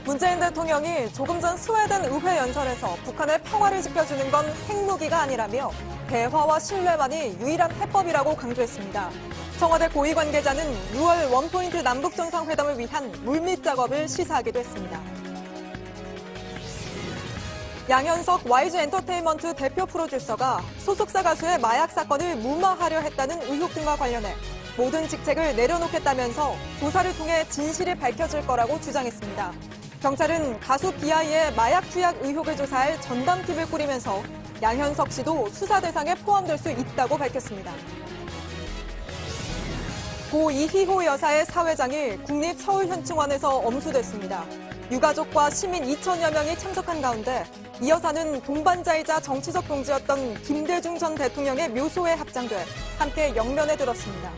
문재인 대통령이 조금 전 스웨덴 의회 연설에서 북한의 평화를 지켜주는 건 핵무기가 아니라며 대화와 신뢰만이 유일한 해법이라고 강조했습니다. 청와대 고위 관계자는 6월 원포인트 남북정상회담을 위한 물밑 작업을 시사하기도 했습니다. 양현석 YG 엔터테인먼트 대표 프로듀서가 소속사 가수의 마약 사건을 무마하려 했다는 의혹 등과 관련해 모든 직책을 내려놓겠다면서 조사를 통해 진실이 밝혀질 거라고 주장했습니다. 경찰은 가수 비아이의 마약 투약 의혹을 조사할 전담팀을 꾸리면서 양현석 씨도 수사 대상에 포함될 수 있다고 밝혔습니다. 고 이희호 여사의 사회장이 국립서울현충원에서 엄수됐습니다. 유가족과 시민 2천여 명이 참석한 가운데 이 여사는 동반자이자 정치적 동지였던 김대중 전 대통령의 묘소에 합장돼 함께 영면에 들었습니다.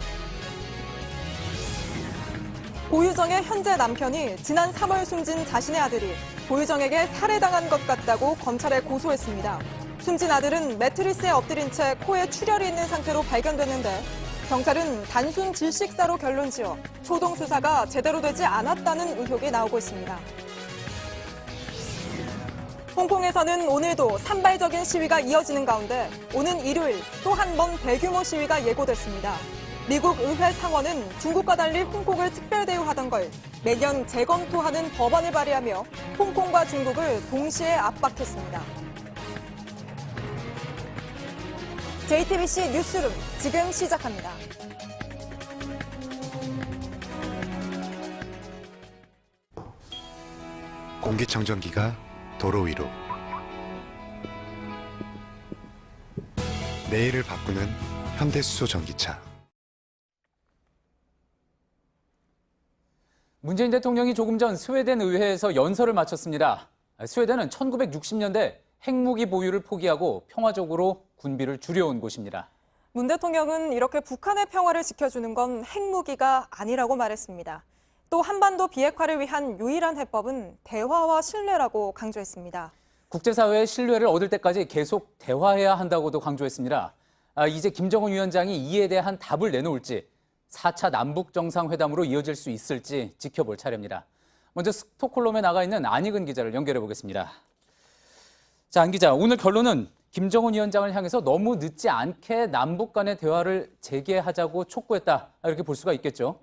고유정의 현재 남편이 지난 3월 숨진 자신의 아들이 고유정에게 살해당한 것 같다고 검찰에 고소했습니다. 숨진 아들은 매트리스에 엎드린 채 코에 출혈이 있는 상태로 발견됐는데 경찰은 단순 질식사로 결론 지어 초동 수사가 제대로 되지 않았다는 의혹이 나오고 있습니다. 홍콩에서는 오늘도 산발적인 시위가 이어지는 가운데 오는 일요일 또 한 번 대규모 시위가 예고됐습니다. 미국 의회 상원은 중국과 달리 홍콩을 특별 대우하던 걸 매년 재검토하는 법안을 발의하며 홍콩과 중국을 동시에 압박했습니다. JTBC 뉴스룸 지금 시작합니다. 공기청정기가 도로 위로 내일을 바꾸는 현대수소 전기차. 문재인 대통령이 조금 전 스웨덴 의회에서 연설을 마쳤습니다. 스웨덴은 1960년대 핵무기 보유를 포기하고 평화적으로 군비를 줄여온 곳입니다. 문 대통령은 이렇게 북한의 평화를 지켜주는 건 핵무기가 아니라고 말했습니다. 또 한반도 비핵화를 위한 유일한 해법은 대화와 신뢰라고 강조했습니다. 국제사회의 신뢰를 얻을 때까지 계속 대화해야 한다고도 강조했습니다. 이제 김정은 위원장이 이에 대한 답을 내놓을지 4차 남북정상회담으로 이어질 수 있을지 지켜볼 차례입니다. 먼저 스톡홀름에 나가 있는 안익은 기자를 연결해 보겠습니다. 자, 안 기자, 오늘 결론은 김정은 위원장을 향해서 너무 늦지 않게 남북 간의 대화를 재개하자고 촉구했다, 이렇게 볼 수가 있겠죠?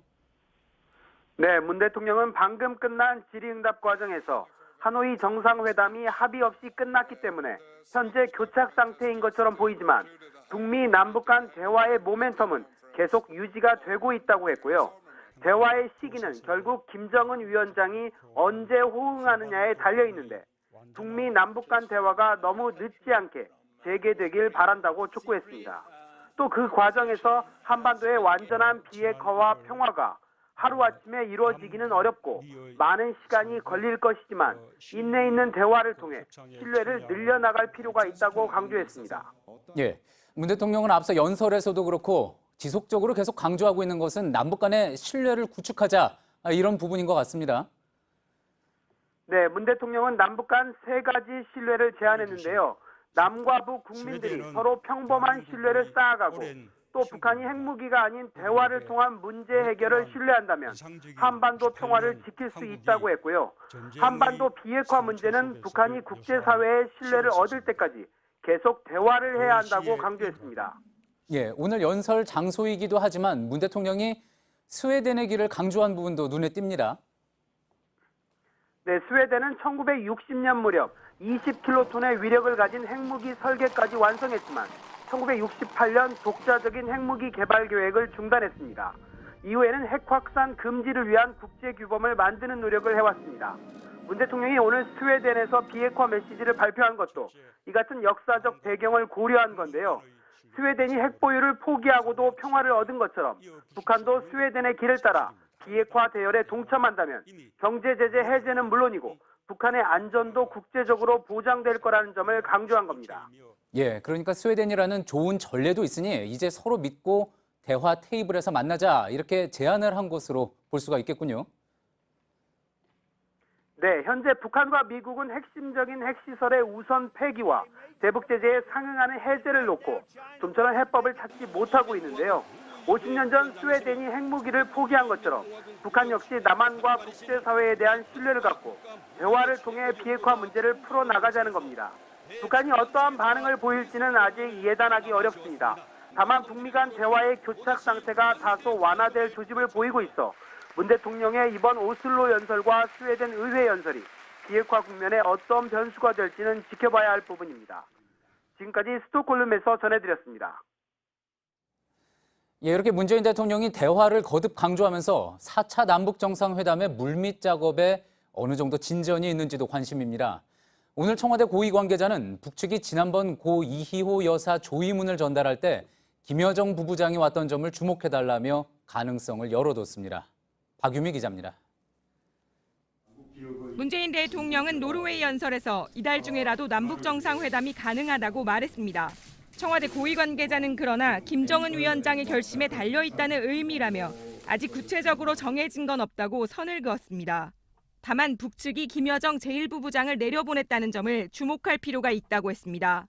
네, 문 대통령은 방금 끝난 질의응답 과정에서 하노이 정상회담이 합의 없이 끝났기 때문에 현재 교착 상태인 것처럼 보이지만 북미 남북 간 대화의 모멘텀은 계속 유지가 되고 있다고 했고요. 대화의 시기는 결국 김정은 위원장이 언제 호응하느냐에 달려있는데 북미 남북 간 대화가 너무 늦지 않게 재개되길 바란다고 촉구했습니다. 또 그 과정에서 한반도의 완전한 비핵화와 평화가 하루아침에 이루어지기는 어렵고 많은 시간이 걸릴 것이지만 인내 있는 대화를 통해 신뢰를 늘려나갈 필요가 있다고 강조했습니다. 예, 문 대통령은 앞서 연설에서도 그렇고 지속적으로 계속 강조하고 있는 것은 남북 간의 신뢰를 구축하자, 이런 부분인 것 같습니다. 네, 문 대통령은 남북 간 세 가지 신뢰를 제안했는데요. 남과 북 국민들이 서로 평범한 신뢰를 쌓아가고 또 북한이 핵무기가 아닌 대화를 통한 문제 해결을 신뢰한다면 한반도 평화를 지킬 수 있다고 했고요. 한반도 비핵화 문제는 북한이 국제사회의 신뢰를 얻을 때까지 계속 대화를 해야 한다고 강조했습니다. 예, 오늘 연설 장소이기도 하지만 문 대통령이 스웨덴의 길을 강조한 부분도 눈에 띕니다. 네, 스웨덴은 1960년 무렵 20킬로톤의 위력을 가진 핵무기 설계까지 완성했지만 1968년 독자적인 핵무기 개발 계획을 중단했습니다. 이후에는 핵 확산 금지를 위한 국제 규범을 만드는 노력을 해왔습니다. 문 대통령이 오늘 스웨덴에서 비핵화 메시지를 발표한 것도 이 같은 역사적 배경을 고려한 건데요. 스웨덴이 핵 보유를 포기하고도 평화를 얻은 것처럼 북한도 스웨덴의 길을 따라 비핵화 대열에 동참한다면 경제 제재 해제는 물론이고 북한의 안전도 국제적으로 보장될 거라는 점을 강조한 겁니다. 예, 그러니까 스웨덴이라는 좋은 전례도 있으니 이제 서로 믿고 대화 테이블에서 만나자, 이렇게 제안을 한 것으로 볼 수가 있겠군요. 네, 현재 북한과 미국은 핵심적인 핵시설의 우선 폐기와 대북 제재에 상응하는 해제를 놓고 좀처럼 해법을 찾지 못하고 있는데요. 50년 전 스웨덴이 핵무기를 포기한 것처럼 북한 역시 남한과 국제사회에 대한 신뢰를 갖고 대화를 통해 비핵화 문제를 풀어나가자는 겁니다. 북한이 어떠한 반응을 보일지는 아직 예단하기 어렵습니다. 다만 북미 간 대화의 교착 상태가 다소 완화될 조짐을 보이고 있어 문 대통령의 이번 오슬로 연설과 스웨덴 의회 연설이 비핵화 국면에 어떤 변수가 될지는 지켜봐야 할 부분입니다. 지금까지 스톡홀름에서 전해드렸습니다. 예, 이렇게 문재인 대통령이 대화를 거듭 강조하면서 4차 남북 정상회담의 물밑 작업에 어느 정도 진전이 있는지도 관심입니다. 오늘 청와대 고위 관계자는 북측이 지난번 고 이희호 여사 조의문을 전달할 때 김여정 부부장이 왔던 점을 주목해달라며 가능성을 열어뒀습니다. 박유미 기자입니다. 문재인 대통령은 노르웨이 연설에서 이달 중에라도 남북 정상회담이 가능하다고 말했습니다. 청와대 고위 관계자는 그러나 김정은 위원장의 결심에 달려있다는 의미라며 아직 구체적으로 정해진 건 없다고 선을 그었습니다. 다만 북측이 김여정 제1부부장을 내려보냈다는 점을 주목할 필요가 있다고 했습니다.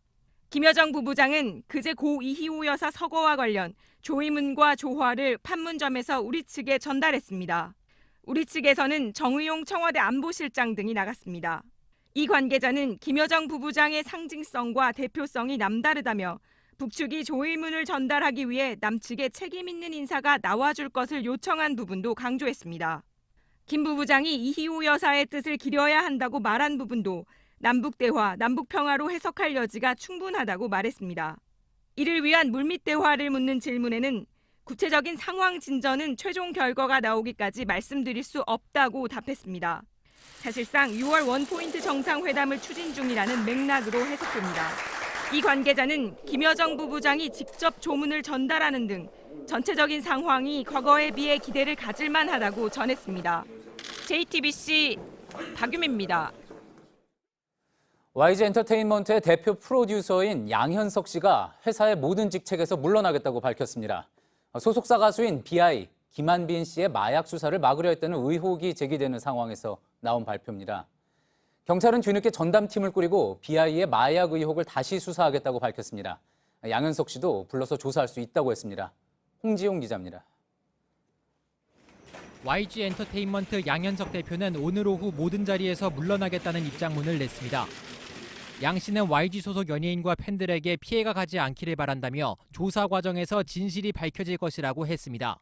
김여정 부부장은 그제 고 이희호 여사 서거와 관련 조의문과 조화를 판문점에서 우리 측에 전달했습니다. 우리 측에서는 정의용 청와대 안보실장 등이 나갔습니다. 이 관계자는 김여정 부부장의 상징성과 대표성이 남다르다며 북측이 조의문을 전달하기 위해 남측에 책임 있는 인사가 나와줄 것을 요청한 부분도 강조했습니다. 김 부부장이 이희호 여사의 뜻을 기려야 한다고 말한 부분도 남북 대화, 남북 평화로 해석할 여지가 충분하다고 말했습니다. 이를 위한 물밑 대화를 묻는 질문에는 구체적인 상황 진전은 최종 결과가 나오기까지 말씀드릴 수 없다고 답했습니다. 사실상 6월 원포인트 정상회담을 추진 중이라는 맥락으로 해석됩니다. 이 관계자는 김여정 부부장이 직접 조문을 전달하는 등 전체적인 상황이 과거에 비해 기대를 가질 만하다고 전했습니다. JTBC 박유미입니다. YG 엔터테인먼트의 대표 프로듀서인 양현석 씨가 회사의 모든 직책에서 물러나겠다고 밝혔습니다. 소속사 가수인 BI, 김한빈 씨의 마약 수사를 막으려 했다는 의혹이 제기되는 상황에서 나온 발표입니다. 경찰은 뒤늦게 전담팀을 꾸리고 BI의 마약 의혹을 다시 수사하겠다고 밝혔습니다. 양현석 씨도 불러서 조사할 수 있다고 했습니다. 홍지용 기자입니다. YG 엔터테인먼트 양현석 대표는 오늘 오후 모든 자리에서 물러나겠다는 입장문을 냈습니다. 양 씨는 YG 소속 연예인과 팬들에게 피해가 가지 않기를 바란다며 조사 과정에서 진실이 밝혀질 것이라고 했습니다.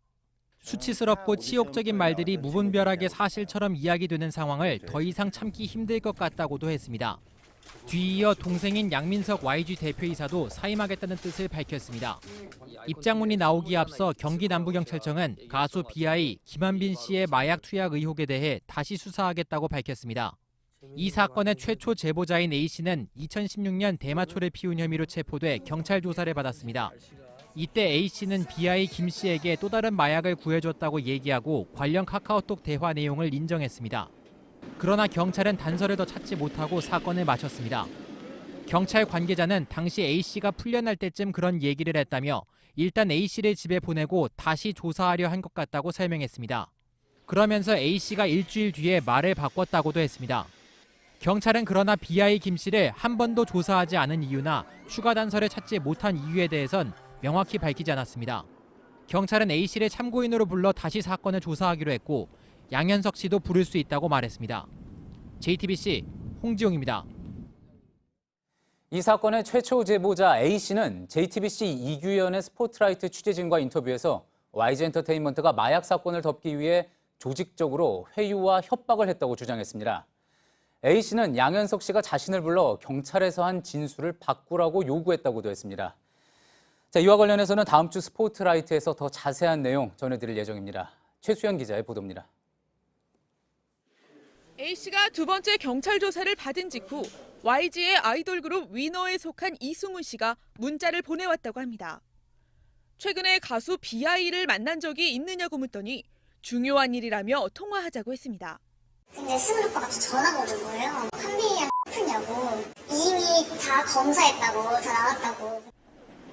수치스럽고 치욕적인 말들이 무분별하게 사실처럼 이야기되는 상황을 더 이상 참기 힘들 것 같다고도 했습니다. 뒤이어 동생인 양민석 YG 대표이사도 사임하겠다는 뜻을 밝혔습니다. 입장문이 나오기에 앞서 경기남부경찰청은 가수 BI, 김한빈 씨의 마약 투약 의혹에 대해 다시 수사하겠다고 밝혔습니다. 이 사건의 최초 제보자인 A씨는 2016년 대마초를 피운 혐의로 체포돼 경찰 조사를 받았습니다. 이때 A씨는 BI 김씨에게 또 다른 마약을 구해줬다고 얘기하고 관련 카카오톡 대화 내용을 인정했습니다. 그러나 경찰은 단서를 더 찾지 못하고 사건을 마쳤습니다. 경찰 관계자는 당시 A씨가 풀려날 때쯤 그런 얘기를 했다며 일단 A씨를 집에 보내고 다시 조사하려 한 것 같다고 설명했습니다. 그러면서 A씨가 일주일 뒤에 말을 바꿨다고도 했습니다. 경찰은 그러나 BI 김씨를 한 번도 조사하지 않은 이유나 추가 단서를 찾지 못한 이유에 대해선 명확히 밝히지 않았습니다. 경찰은 A씨를 참고인으로 불러 다시 사건을 조사하기로 했고 양현석 씨도 부를 수 있다고 말했습니다. JTBC 홍지용입니다. 이 사건의 최초 제보자 A씨는 JTBC 이규현의 스포트라이트 취재진과 인터뷰에서 YG 엔터테인먼트가 마약 사건을 덮기 위해 조직적으로 회유와 협박을 했다고 주장했습니다. A씨는 양현석 씨가 자신을 불러 경찰에서 한 진술을 바꾸라고 요구했다고도 했습니다. 자, 이와 관련해서는 다음 주 스포트라이트에서 더 자세한 내용 전해드릴 예정입니다. 최수연 기자의 보도입니다. A씨가 두 번째 경찰 조사를 받은 직후 YG의 아이돌 그룹 위너에 속한 이승훈 씨가 문자를 보내왔다고 합니다. 최근에 가수 BI를 만난 적이 있느냐고 묻더니 중요한 일이라며 통화하자고 했습니다. 근데 승훈 오빠가 또 전화가 오는 거예요. 한빈이랑 냐고 이미 다 검사했다고, 다 나왔다고.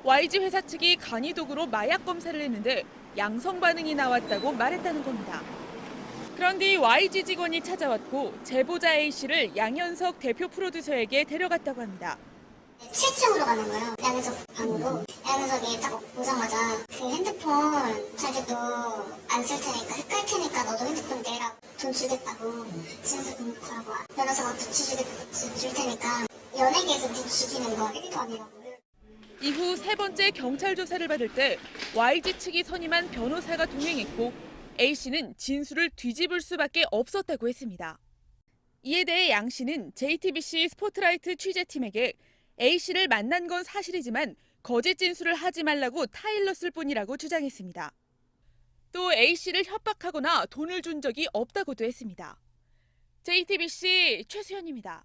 YG 회사 측이 간이독으로 마약 검사를 했는데 양성 반응이 나왔다고 말했다는 겁니다. 그런 뒤 YG 직원이 찾아왔고 제보자 A씨를 양현석 대표 프로듀서에게 데려갔다고 합니다. 7층으로 가는 거예요. 양현석 방으로. 양현석이 딱 오자마자 그 핸드폰 자기도 안 쓸 테니까 헷갈릴 테니까 너도 핸드폰 내라. 돈 주겠다고. 진짜 돈 구하고 변호사가 줄 테니까 연예계에서 네 죽이는 거 1도 아니라고. 이후 세 번째 경찰 조사를 받을 때 YG 측이 선임한 변호사가 동행했고 A씨는 진술을 뒤집을 수밖에 없었다고 했습니다. 이에 대해 양 씨는 JTBC 스포트라이트 취재팀에게 A씨를 만난 건 사실이지만 거짓 진술을 하지 말라고 타일렀을 뿐이라고 주장했습니다. 또 A씨를 협박하거나 돈을 준 적이 없다고도 했습니다. JTBC 최수연입니다.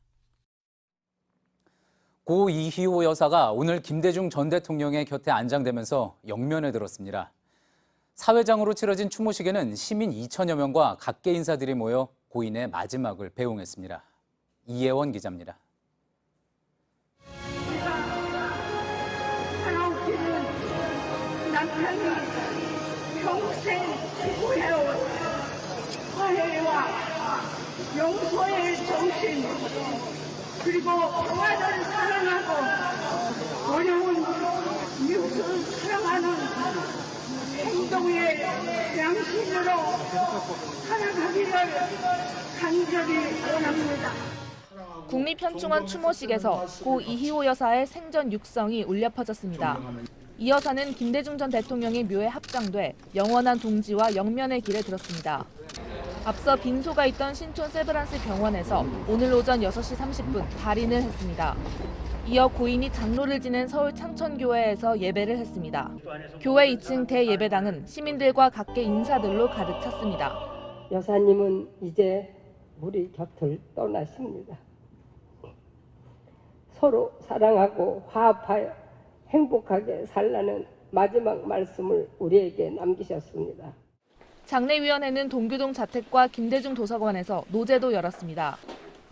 고 이희호 여사가 오늘 김대중 전 대통령의 곁에 안장되면서 영면에 들었습니다. 사회장으로 치러진 추모식에는 시민 2천여 명과 각계 인사들이 모여 고인의 마지막을 배웅했습니다. 이혜원 기자입니다. 살아오기는 남편이 평생 기부해온 화해와 용서의 정신, 그리고 평화를 사랑하고 어려운 이웃을 사랑하는 행동의 양심으로 살아가기를 간절히 원합니다. 국립현충원 추모식에서 고 이희호 여사의 생전 육성이 울려 퍼졌습니다. 이 여사는 김대중 전 대통령의 묘에 합장돼 영원한 동지와 영면의 길에 들었습니다. 앞서 빈소가 있던 신촌 세브란스 병원에서 오늘 오전 6시 30분 발인을 했습니다. 이어 고인이 장로를 지낸 서울 창천교회에서 예배를 했습니다. 교회 2층 대예배당은 시민들과 각계 인사들로 가득 찼습니다. 여사님은 이제 우리 곁을 떠나십니다. 서로 사랑하고 화합하여 행복하게 살라는 마지막 말씀을 우리에게 남기셨습니다. 장례위원회는 동교동 자택과 김대중 도서관에서 노제도 열었습니다.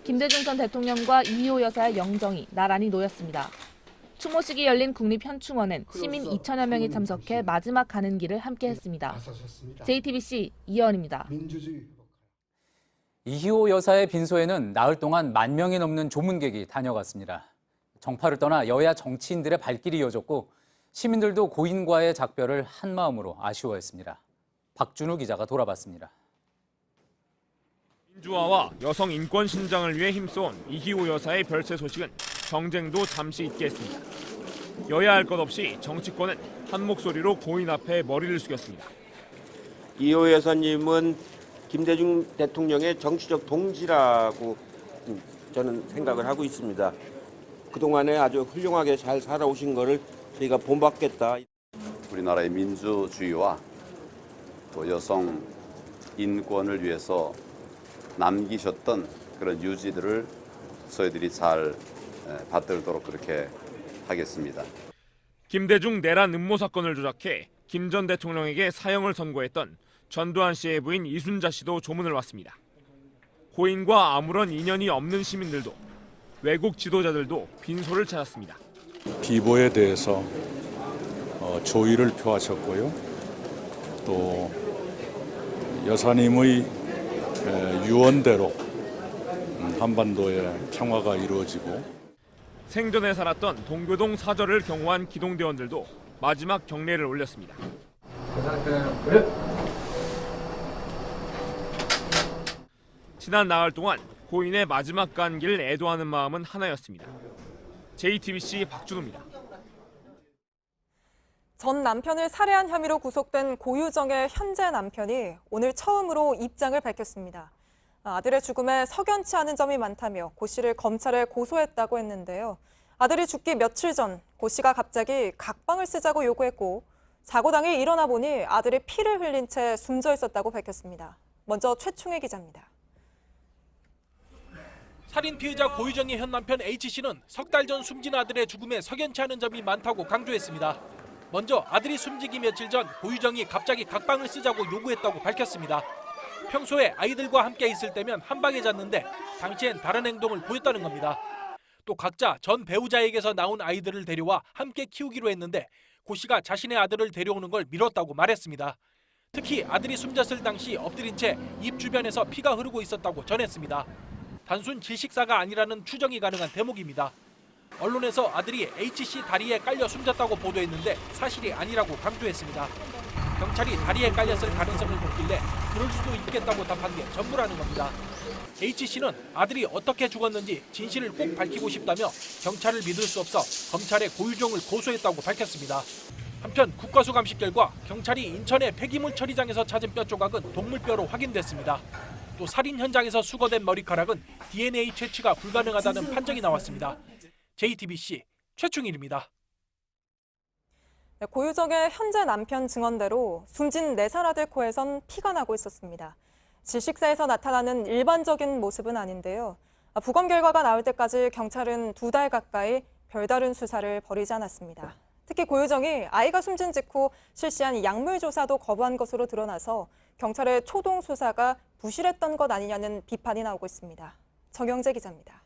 김대중 전 대통령과 이희호 여사의 영정이 나란히 놓였습니다. 추모식이 열린 국립현충원엔 시민 2천여 명이 참석해 마지막 가는 길을 함께했습니다. JTBC 이혜원입니다. 이희호 여사의 빈소에는 나흘 동안 10,000명이 넘는 조문객이 다녀갔습니다. 정파를 떠나 여야 정치인들의 발길이 이어졌고 시민들도 고인과의 작별을 한마음으로 아쉬워했습니다. 박준우 기자가 돌아봤습니다. 민주화와 여성 인권 신장을 위해 힘써온 이희호 여사의 별세 소식은 정쟁도 잠시 잊게 했습니다. 여야 할 것 없이 정치권은 한 목소리로 고인 앞에 머리를 숙였습니다. 이희호 여사님은 김대중 대통령의 정치적 동지라고 저는 생각을 하고 있습니다. 그동안에 아주 훌륭하게 잘 살아오신 것을 저희가 본받겠다. 우리나라의 민주주의와 또 여성 인권을 위해서 남기셨던 그런 유지들을 저희들이 잘 받들도록 그렇게 하겠습니다. 김대중 내란 음모 사건을 조작해 김 전 대통령에게 사형을 선고했던 전두환 씨의 부인 이순자 씨도 조문을 왔습니다. 고인과 아무런 인연이 없는 시민들도 외국 지도자들도 빈소를 찾았습니다. 비보에 대해서 조의를 표하셨고요. 또 여사님의 유언대로 한반도의 평화가 이루어지고 생전에 살았던 동교동 사절을 경호한 기동대원들도 마지막 경례를 올렸습니다. 지난 나흘 동안 고인의 마지막 간길을 애도하는 마음은 하나였습니다. JTBC 박준우입니다. 전 남편을 살해한 혐의로 구속된 고유정의 현재 남편이 오늘 처음으로 입장을 밝혔습니다. 아들의 죽음에 석연치 않은 점이 많다며 고 씨를 검찰에 고소했다고 했는데요. 아들이 죽기 며칠 전 고 씨가 갑자기 각방을 쓰자고 요구했고 사고 당일 일어나 보니 아들이 피를 흘린 채 숨져 있었다고 밝혔습니다. 먼저 최충혜 기자입니다. 살인 피의자 고유정의 현 남편 H씨는 석 달 전 숨진 아들의 죽음에 석연치 않은 점이 많다고 강조했습니다. 먼저 아들이 숨지기 며칠 전 고유정이 갑자기 각방을 쓰자고 요구했다고 밝혔습니다. 평소에 아이들과 함께 있을 때면 한 방에 잤는데 당시엔 다른 행동을 보였다는 겁니다. 또 각자 전 배우자에게서 나온 아이들을 데려와 함께 키우기로 했는데 고 씨가 자신의 아들을 데려오는 걸 미뤘다고 말했습니다. 특히 아들이 숨졌을 당시 엎드린 채 입 주변에서 피가 흐르고 있었다고 전했습니다. 단순 질식사가 아니라는 추정이 가능한 대목입니다. 언론에서 아들이 H씨 다리에 깔려 숨졌다고 보도했는데 사실이 아니라고 강조했습니다. 경찰이 다리에 깔렸을 가능성을 묻길래 그럴 수도 있겠다고 답한 게 전부라는 겁니다. H씨는 아들이 어떻게 죽었는지 진실을 꼭 밝히고 싶다며 경찰을 믿을 수 없어 검찰에 고유종을 고소했다고 밝혔습니다. 한편 국과수 감식 결과 경찰이 인천의 폐기물 처리장에서 찾은 뼈 조각은 동물뼈로 확인됐습니다. 또 살인 현장에서 수거된 머리카락은 DNA 채취가 불가능하다는 판정이 나왔습니다. JTBC 최충일입니다. 고유정의 현재 남편 증언대로 숨진 4살 아들 코에선 피가 나고 있었습니다. 질식사에서 나타나는 일반적인 모습은 아닌데요. 부검 결과가 나올 때까지 경찰은 2달 가까이 별다른 수사를 벌이지 않았습니다. 특히 고유정이 아이가 숨진 직후 실시한 약물 조사도 거부한 것으로 드러나서 경찰의 초동 수사가 부실했던 것 아니냐는 비판이 나오고 있습니다. 정영재 기자입니다.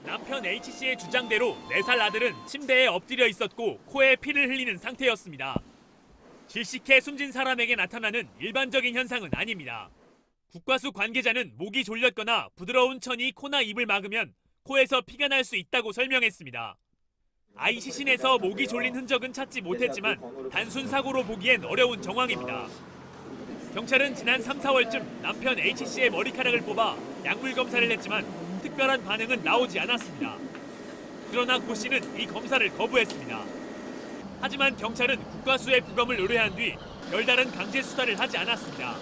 남편 H씨의 주장대로 4살 아들은 침대에 엎드려 있었고 코에 피를 흘리는 상태였습니다. 질식해 숨진 사람에게 나타나는 일반적인 현상은 아닙니다. 국과수 관계자는 목이 졸렸거나 부드러운 천이 코나 입을 막으면 코에서 피가 날 수 있다고 설명했습니다. 아이 시신에서 목이 졸린 흔적은 찾지 못했지만 단순 사고로 보기엔 어려운 정황입니다. 경찰은 지난 3, 4월쯤 남편 H씨의 머리카락을 뽑아 약물 검사를 했지만 특별한 반응은 나오지 않았습니다. 그러나 고 씨는 이 검사를 거부했습니다. 하지만 경찰은 국과수의 부검을 의뢰한 뒤 별다른 강제 수사를 하지 않았습니다.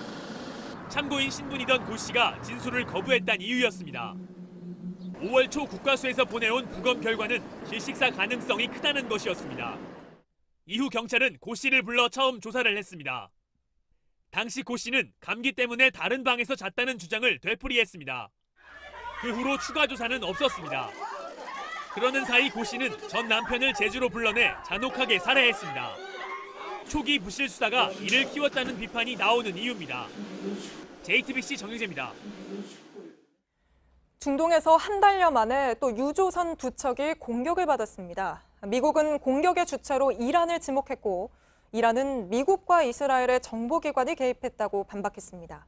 참고인 신분이던 고 씨가 진술을 거부했다는 이유였습니다. 5월 초 국과수에서 보내온 부검 결과는 질식사 가능성이 크다는 것이었습니다. 이후 경찰은 고 씨를 불러 처음 조사를 했습니다. 당시 고 씨는 감기 때문에 다른 방에서 잤다는 주장을 되풀이했습니다. 그 후로 추가 조사는 없었습니다. 그러는 사이 고 씨는 전 남편을 제주로 불러내 잔혹하게 살해했습니다. 초기 부실 수사가 이를 키웠다는 비판이 나오는 이유입니다. JTBC 정영재입니다. 중동에서 한 달여 만에 또 유조선 2척이 공격을 받았습니다. 미국은 공격의 주체로 이란을 지목했고 이란은 미국과 이스라엘의 정보기관이 개입했다고 반박했습니다.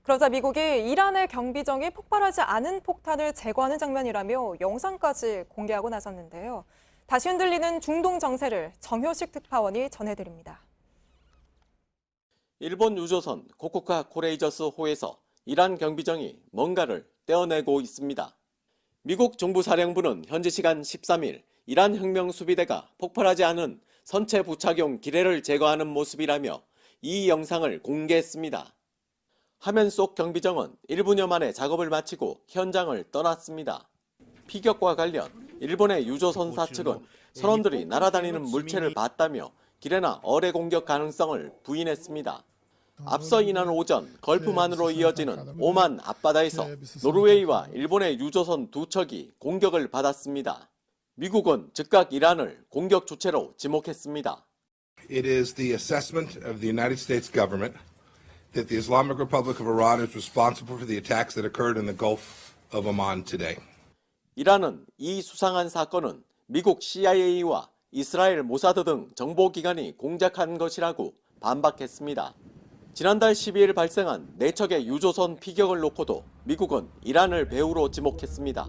그러자 미국이 이란의 경비정이 폭발하지 않은 폭탄을 제거하는 장면이라며 영상까지 공개하고 나섰는데요. 다시 흔들리는 중동 정세를 정효식 특파원이 전해드립니다. 일본 유조선 코코카 코레이저스 호에서 이란 경비정이 뭔가를 떼어내고 있습니다. 미국 정부사령부는 현지 시간 13일 이란 혁명수비대가 폭발하지 않은 선체 부착용 기뢰를 제거하는 모습이라며 이 영상을 공개했습니다. 화면 속 경비정은 1분여 만에 작업을 마치고 현장을 떠났습니다. 피격과 관련 일본의 유조선사 측은 선원들이 날아다니는 물체를 봤다며 기뢰나 어뢰 공격 가능성을 부인했습니다. 앞서 이날 오전 걸프만으로 이어지는 오만 앞바다에서 노르웨이와 일본의 유조선 2척이 공격을 받았습니다. 미국은 즉각 이란을 공격 주체로 지목했습니다. It is the assessment of the United States government that the Islamic Republic of Iran is responsible for the attacks that occurred in the Gulf of Oman today. 이란은 이 수상한 사건은 미국 CIA와 이스라엘 모사드 등 정보기관이 공작한 것이라고 반박했습니다. 지난달 12일 발생한 4척의 유조선 피격을 놓고도 미국은 이란을 배후로 지목했습니다.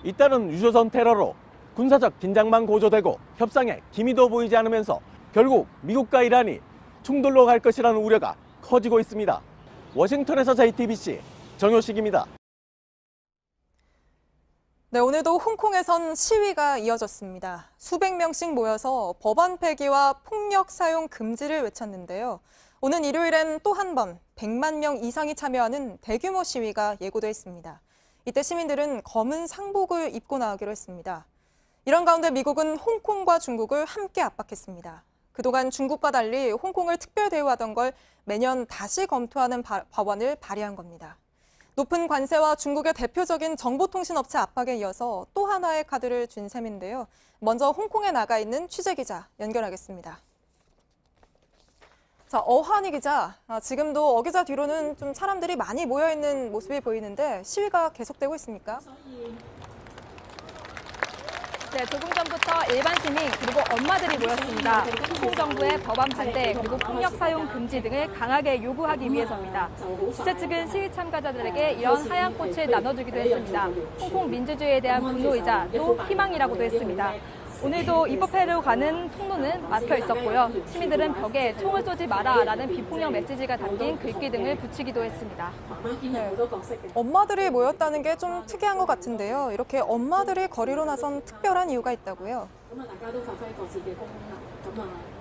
잇따른 유조선 테러로 군사적 긴장만 고조되고 협상에 기미도 보이지 않으면서 결국 미국과 이란이 충돌로 갈 것이라는 우려가 커지고 있습니다. 워싱턴에서 JTBC 정효식입니다. 네, 오늘도 홍콩에선 시위가 이어졌습니다. 수백 명씩 모여서 법안 폐기와 폭력 사용 금지를 외쳤는데요. 오는 일요일엔 또 한 번 100만 명 이상이 참여하는 대규모 시위가 예고돼 있습니다. 이때 시민들은 검은 상복을 입고 나가기로 했습니다. 이런 가운데 미국은 홍콩과 중국을 함께 압박했습니다. 그동안 중국과 달리 홍콩을 특별 대우하던 걸 매년 다시 검토하는 법안을 발의한 겁니다. 높은 관세와 중국의 대표적인 정보통신업체 압박에 이어서 또 하나의 카드를 쥔 셈인데요. 먼저 홍콩에 나가 있는 취재기자 연결하겠습니다. 자, 어한희 기자, 지금도 어기자 뒤로는 좀 사람들이 많이 모여있는 모습이 보이는데 시위가 계속되고 있습니까? 네, 조금 전부터 일반 시민 그리고 엄마들이 모였습니다. 홍콩 정부의 법안 반대 그리고 폭력 사용 금지 등을 강하게 요구하기 위해서입니다. 주최 측은 시위 참가자들에게 이런 하얀 꽃을 나눠주기도 했습니다. 홍콩 민주주의에 대한 분노이자 또 희망이라고도 했습니다. 오늘도 입법회로 가는 통로는 막혀 있었고요. 시민들은 벽에 총을 쏘지 마라라는 비폭력 메시지가 담긴 글귀 등을 붙이기도 했습니다. 네. 엄마들이 모였다는 게 좀 특이한 것 같은데요. 이렇게 엄마들이 거리로 나선 특별한 이유가 있다고요?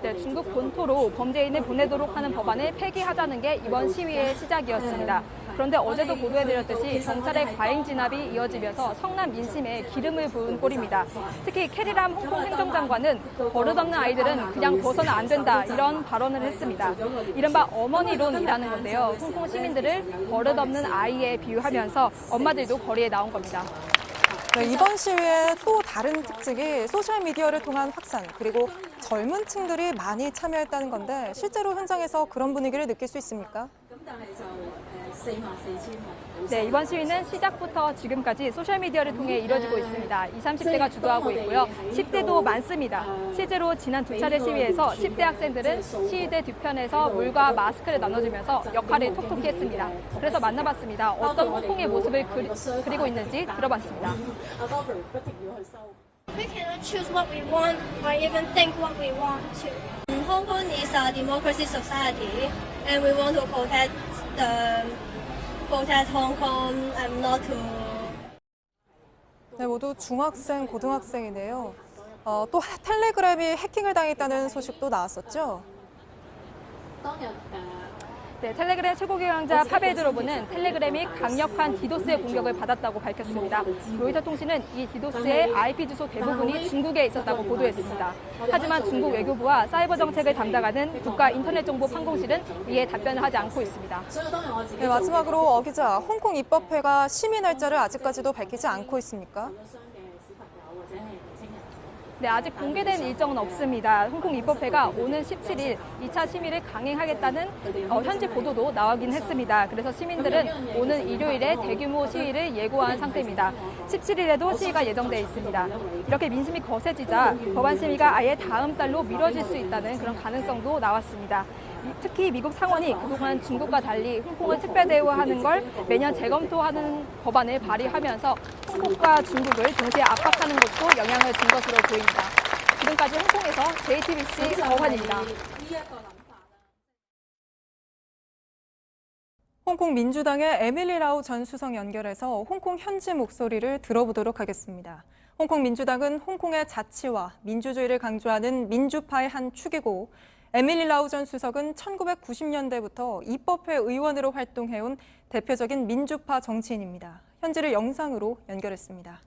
네, 중국 본토로 범죄인을 보내도록 하는 법안을 폐기하자는 게 이번 시위의 시작이었습니다. 그런데 어제도 보도해드렸듯이 경찰의 과잉 진압이 이어지면서 성남 민심에 기름을 부은 꼴입니다. 특히 캐리람 홍콩 행정장관은 버릇없는 아이들은 그냥 둬서는 안 된다 이런 발언을 했습니다. 이른바 어머니론이라는 건데요. 홍콩 시민들을 버릇없는 아이에 비유하면서 엄마들도 거리에 나온 겁니다. 네, 이번 시위의 또 다른 특징이 소셜미디어를 통한 확산, 그리고 젊은 층들이 많이 참여했다는 건데 실제로 현장에서 그런 분위기를 느낄 수 있습니까? 네, 이번 시위는 시작부터 지금까지 소셜미디어를 통해 이뤄지고 있습니다. 20, 30대가 주도하고 있고요. 10대도 많습니다. 실제로 지난 두 차례 시위에서 10대 학생들은 시위대 뒤편에서 물과 마스크를 나눠주면서 역할을 톡톡히 했습니다. 그래서 만나봤습니다. 어떤 홍콩의 모습을 그리고 있는지 들어봤습니다. We cannot choose what we want or even think what we want to. Hong Kong is a democracy society and we want to protect Hong Kong and not to. 네, 모두 중학생, 고등학생인데요. 또 텔레그램이 해킹을 당했다는 소식도 나왔었죠? 네, 텔레그램 최고 경영자 파벨 드로브는 텔레그램이 강력한 디도스의 공격을 받았다고 밝혔습니다. 로이터 통신은 이 디도스의 IP 주소 대부분이 중국에 있었다고 보도했습니다. 하지만 중국 외교부와 사이버 정책을 담당하는 국가인터넷정보판공실은 이에 답변을 하지 않고 있습니다. 네, 마지막으로 어 기자, 홍콩 입법회가 심의 날짜를 아직까지도 밝히지 않고 있습니까? 네, 아직 공개된 일정은 없습니다. 홍콩 입법회가 오는 17일 2차 심의를 강행하겠다는 현지 보도도 나오긴 했습니다. 그래서 시민들은 오는 일요일에 대규모 시위를 예고한 상태입니다. 17일에도 시위가 예정돼 있습니다. 이렇게 민심이 거세지자 법안 심의가 아예 다음 달로 미뤄질 수 있다는 그런 가능성도 나왔습니다. 특히 미국 상원이 그동안 중국과 달리 홍콩을 특별 대우하는 걸 매년 재검토하는 법안을 발의하면서 홍콩과 중국을 동시에 압박하는 것도 영향을 준 것으로 보입니다. 지금까지 홍콩에서 JTBC 어환입니다. 홍콩 민주당의 에밀리 라우 전 수석 연결해서 홍콩 현지 목소리를 들어보도록 하겠습니다. 홍콩 민주당은 홍콩의 자치와 민주주의를 강조하는 민주파의 한 축이고 에밀리 라우 전 수석은 1990년대부터 입법회 의원으로 활동해온 대표적인 민주파 정치인입니다. 현지를 영상으로 연결했습니다.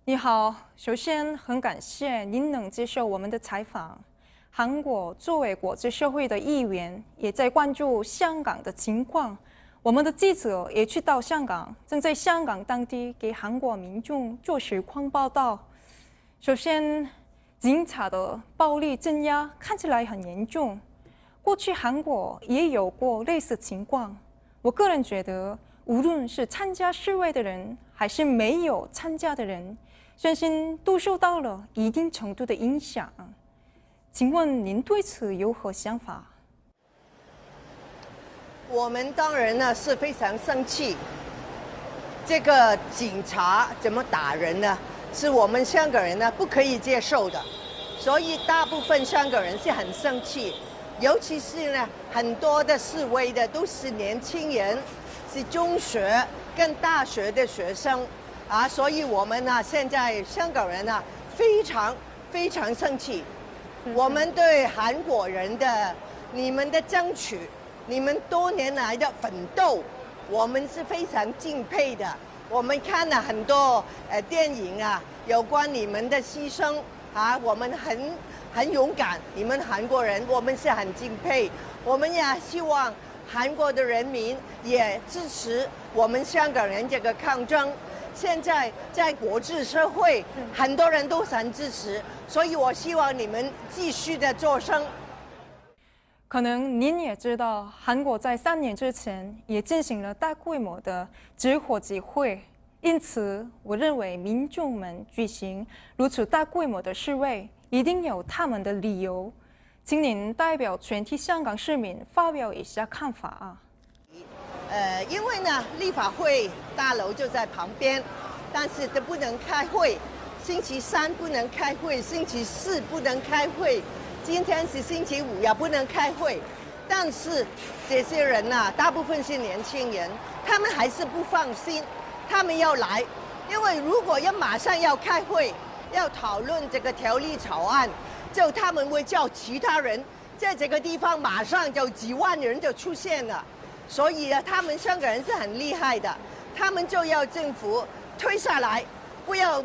你好，首先很感谢您能接受我们的采访。韩国作为国际社会的一员，也在关注香港的情况。我们的记者也去到香港，正在香港当地给韩国民众做实况报道。首先，警察的暴力镇压看起来很严重，过去韩国也有过类似情况。我个人觉得，无论是参加示威的人，还是没有参加的人，身心都受到了一定程度的影响。请问您对此有何想法？我们当然呢是非常生气，这个警察怎么打人呢？是我们香港人呢不可以接受的，所以大部分香港人是很生气，尤其是呢很多的示威的都是年轻人，是中学跟大学的学生啊，所以我们呢现在香港人呢非常生气，我们对韩国人的你们的争取，你们多年来的奋斗，我们是非常敬佩的。我们看了很多电影啊，有关你们的牺牲啊，我们很勇敢，你们韩国人我们是很敬佩。我们也希望韩国的人民也支持我们香港人这个抗争。现在在国际社会，很多人都很支持，所以我希望你们继续的做声。可能您也知道，韩国在3年之前也进行了大规模的直火集会，因此，我认为民众们举行如此大规模的示威，一定有他们的理由。请您代表全体香港市民发表一下看法啊。因为呢，立法会大楼就在旁边，但是都不能开会。星期三不能开会，星期四不能开会，今天是星期五也不能开会。但是这些人呢，大部分是年轻人，他们还是不放心，他们要来，因为如果马上要开会，要讨论这个条例草案，就他们会叫其他人，在这个地方马上就几万人就出现了。所以啊，他们香港人是很厉害的，他们就要政府推下来，不要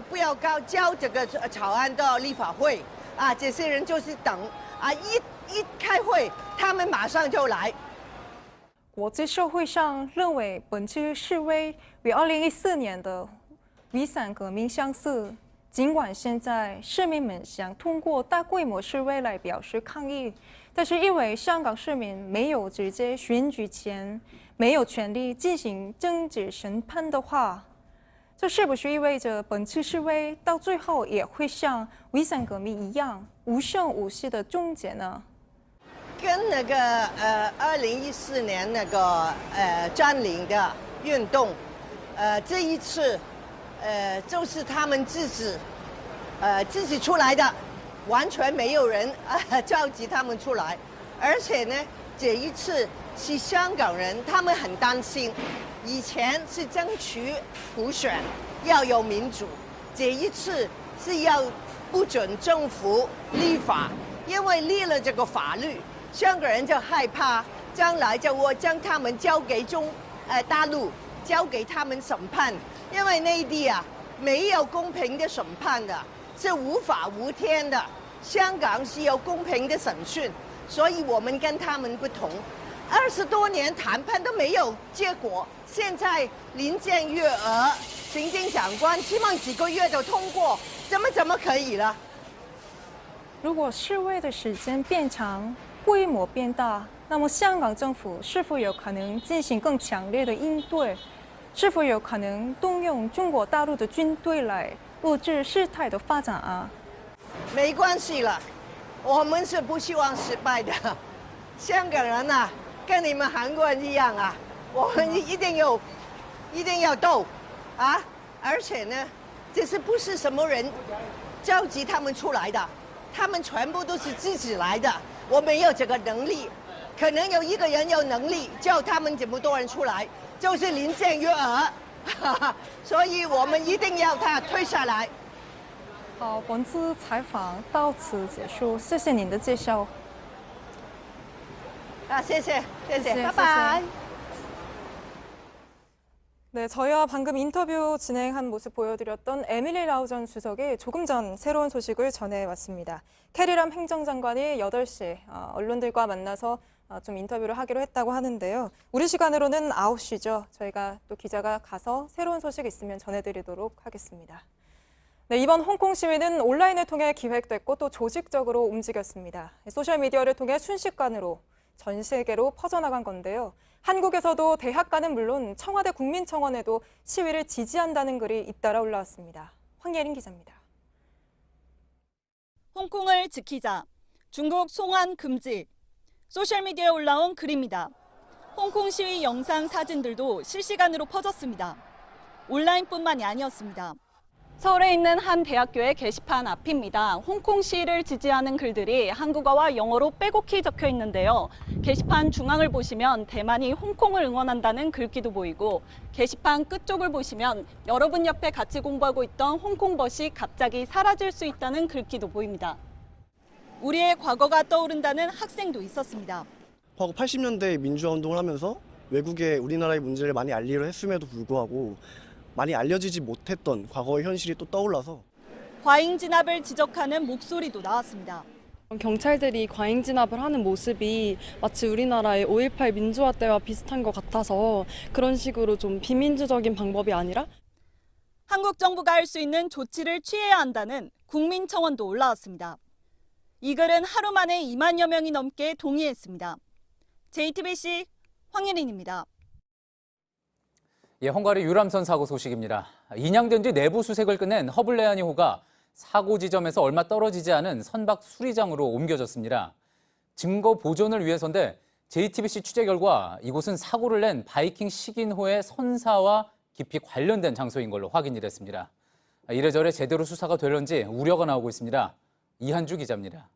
交这个草案到立法会啊。这些人就是等啊，一开会，他们马上就来。国际社会上认为本次示威与2014年的雨伞革命相似，尽管现在市民们想通过大规模示威来表示抗议，但是因为香港市民没有直接选举权，没有权利进行政治审判的话，这是不是意味着本次示威到最后也会像雨伞革命一样无声无息的终结呢？跟那个2014年那个占领的运动，这一次就是他们自己出来的，完全没有人召集他们出来，而且呢，这一次是香港人，他们很担心，以前是争取普选，要有民主，这一次是要不准政府立法，因为立了这个法律，香港人就害怕将来就我将他们交给大陆，交给他们审判，因为内地啊没有公平的审判的，是无法无天的。香港是有公平的审讯，所以我们跟他们不同。20多年谈判都没有结果，现在林郑月娥行政长官希望几个月就通过，怎么可以了？如果示威的时间变长，规模变大，那么香港政府是否有可能进行更强烈的应对？是否有可能动用中国大陆的军队来遏制事态的发展啊？没关系了，我们是不希望失败的。香港人啊，跟你们韩国人一样啊，我们一定要斗啊！而且呢，这是不是什么人召集他们出来的？他们全部都是自己来的。我没有这个能力，可能有一个人有能力叫他们这么多人出来，就是林郑月娥，所以我们一定要他推下来。好，本次采访到此结束，谢谢您的介绍。谢谢，拜拜。 네, 저희와 방금 인터뷰 진행한 모습 보여드렸던 에밀리 라우전 주석이 조금 전 새로운 소식을 전해왔습니다. 캐리람 행정장관이 8시 언론들과 만나서 좀 인터뷰를 하기로 했다고 하는데요. 우리 시간으로는 9시죠. 저희가 또 기자가 가서 새로운 소식 있으면 전해드리도록 하겠습니다. 네, 이번 홍콩 시위는 온라인을 통해 기획됐고 또 조직적으로 움직였습니다. 소셜미디어를 통해 순식간으로 전 세계로 퍼져나간 건데요. 한국에서도 대학가는 물론 청와대 국민청원에도 시위를 지지한다는 글이 잇따라 올라왔습니다. 황예린 기자입니다. 홍콩을 지키자. 중국 송환 금지. 소셜미디어에 올라온 글입니다. 홍콩 시위 영상 사진들도 실시간으로 퍼졌습니다. 온라인뿐만이 아니었습니다. 서울에 있는 한 대학교의 게시판 앞입니다. 홍콩 시위를 지지하는 글들이 한국어와 영어로 빼곡히 적혀 있는데요. 게시판 중앙을 보시면 대만이 홍콩을 응원한다는 글귀도 보이고 게시판 끝쪽을 보시면 여러분 옆에 같이 공부하고 있던 홍콩벗이 갑자기 사라질 수 있다는 글귀도 보입니다. 우리의 과거가 떠오른다는 학생도 있었습니다. 과거 80년대 민주화 운동을 하면서 외국에 우리나라의 문제를 많이 알리려 했음에도 불구하고 많이 알려지지 못했던 과거의 현실이 또 떠올라서 과잉 진압을 지적하는 목소리도 나왔습니다. 경찰들이 과잉 진압을 하는 모습이 마치 우리나라의 5.18 민주화 때와 비슷한 것 같아서 그런 식으로 좀 비민주적인 방법이 아니라 한국 정부가 할 수 있는 조치를 취해야 한다는 국민청원도 올라왔습니다. 이 글은 하루 만에 2만여 명이 넘게 동의했습니다. JTBC 황예린입니다. 예, 헝가리 유람선 사고 소식입니다. 인양된 뒤 내부 수색을 끝낸 허블레아니호가 사고 지점에서 얼마 떨어지지 않은 선박 수리장으로 옮겨졌습니다. 증거 보존을 위해서인데 JTBC 취재 결과 이곳은 사고를 낸 바이킹 시긴호의 선사와 깊이 관련된 장소인 걸로 확인이 됐습니다. 이래저래 제대로 수사가 될런지 우려가 나오고 있습니다. 이한주 기자입니다.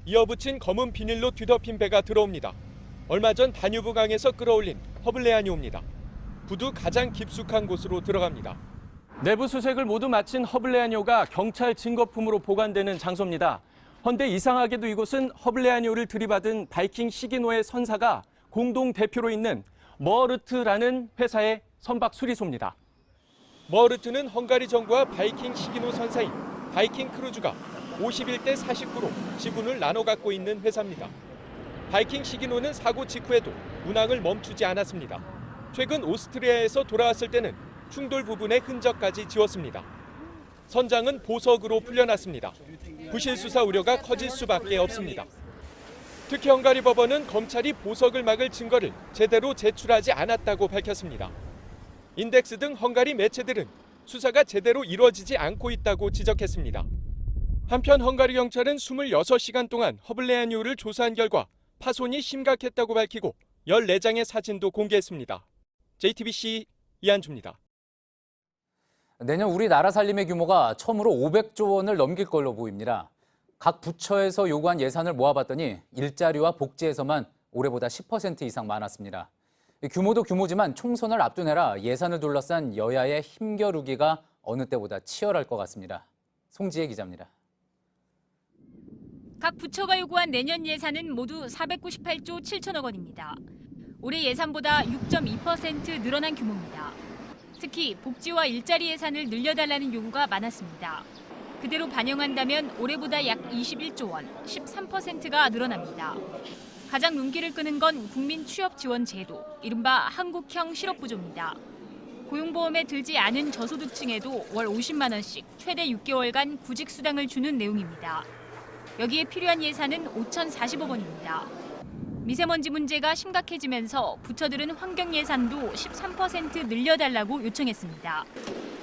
이어붙인 검은 비닐로 뒤덮인 배가 들어옵니다. 얼마 전 다뉴브강에서 끌어올린 허블레아니호입니다. 부두 가장 깊숙한 곳으로 들어갑니다. 내부 수색을 모두 마친 허블레아니호가 경찰 증거품으로 보관되는 장소입니다. 헌데 이상하게도 이곳은 허블레아니호를 들이받은 바이킹 시긴호의 선사가 공동 대표로 있는 머르트라는 회사의 선박 수리소입니다. 머르트는 헝가리 정부와 바이킹 시긴호 선사인 바이킹 크루즈가 51대 49로 지분을 나눠 갖고 있는 회사입니다. 바이킹 시긴호는 사고 직후에도 운항을 멈추지 않았습니다. 최근 오스트리아에서 돌아왔을 때는 충돌 부분의 흔적까지 지웠습니다. 선장은 보석으로 풀려났습니다. 부실 수사 우려가 커질 수밖에 없습니다. 특히 헝가리 법원은 검찰이 보석을 막을 증거를 제대로 제출하지 않았다고 밝혔습니다. 인덱스 등 헝가리 매체들은 수사가 제대로 이루어지지 않고 있다고 지적했습니다. 한편 헝가리 경찰은 26시간 동안 허블레아니호를 조사한 결과 파손이 심각했다고 밝히고 14장의 사진도 공개했습니다. JTBC 이한주입니다. 내년 우리나라 살림의 규모가 처음으로 500조 원을 넘길 걸로 보입니다. 각 부처에서 요구한 예산을 모아봤더니 일자리와 복지에서만 올해보다 10% 이상 많았습니다. 규모도 규모지만 총선을 앞둔 해라 예산을 둘러싼 여야의 힘겨루기가 어느 때보다 치열할 것 같습니다. 송지혜 기자입니다. 각 부처가 요구한 내년 예산은 모두 498조 7천억 원입니다. 올해 예산보다 6.2% 늘어난 규모입니다. 특히 복지와 일자리 예산을 늘려달라는 요구가 많았습니다. 그대로 반영한다면 올해보다 약 21조 원, 13%가 늘어납니다. 가장 눈길을 끄는 건 국민 취업 지원 제도, 이른바 한국형 실업부조입니다. 고용보험에 들지 않은 저소득층에도 월 50만 원씩 최대 6개월간 구직 수당을 주는 내용입니다. 여기에 필요한 예산은 5,040억 원입니다. 미세먼지 문제가 심각해지면서 부처들은 환경 예산도 13% 늘려달라고 요청했습니다.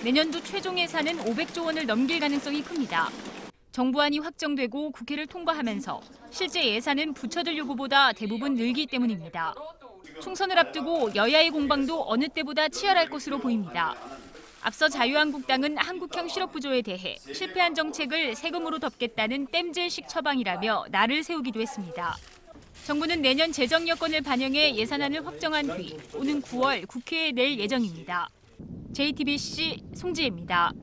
내년도 최종 예산은 500조 원을 넘길 가능성이 큽니다. 정부안이 확정되고 국회를 통과하면서 실제 예산은 부처들 요구보다 대부분 늘기 때문입니다. 총선을 앞두고 여야의 공방도 어느 때보다 치열할 것으로 보입니다. 앞서 자유한국당은 한국형 실업부조에 대해 실패한 정책을 세금으로 덮겠다는 땜질식 처방이라며 날을 세우기도 했습니다. 정부는 내년 재정 여건을 반영해 예산안을 확정한 뒤 오는 9월 국회에 낼 예정입니다. JTBC 송지혜입니다.